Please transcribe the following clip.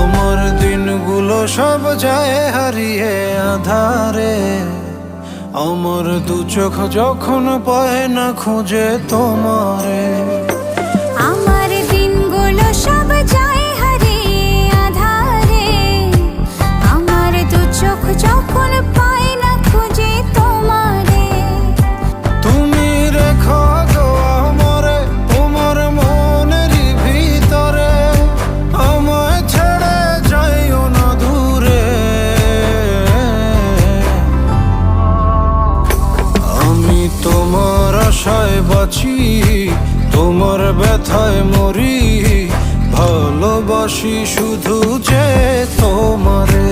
আমার দিনগুলো সব যায় হারিয়ে আধারে, আমার দু চোখ যখন পায় না খুঁজে তোমারে। আমার দিনগুলো সব যায় হারিয়ে আঁধারে, আমার দু চোখ যখন পায় না খুঁজে তোমারে। তুমি রেখো গো আমারে তোমার মনেরই ভিতরে, আমায় ছেড়ে যাইও না দূরে। আমি তোমার আশায় বাঁচি, তোমার ব্যথায় মরি, ভালোবাসি শুধু যে তোমারে।